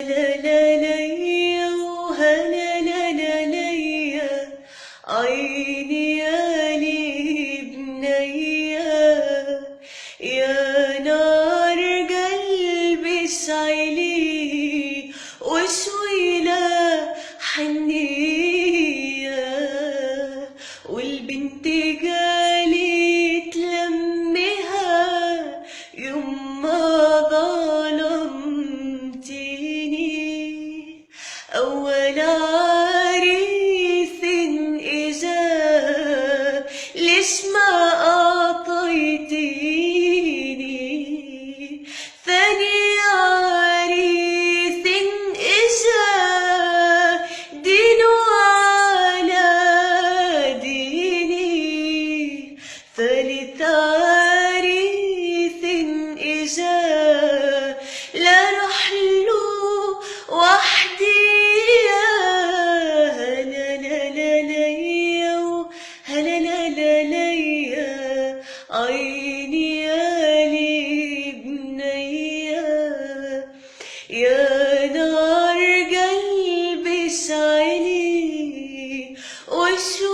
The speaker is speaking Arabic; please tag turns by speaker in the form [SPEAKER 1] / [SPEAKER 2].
[SPEAKER 1] لا لا ليا وهلا لا لا ليا عيني يا لي بنيا يا نار قلبي اسعلي وشوي لا حنية والبنت قالت لمها يما ظلمتيني أول عريس إجا ليش ما أعطيتيني ثاني عريس إجا دينه على ديني ثالث عريس إجا لا رحله وحدي يا هلا لا لا ليا وهلا لا لا ليا عيني يا لي بنيا يا نار قلبي اسعلي وشو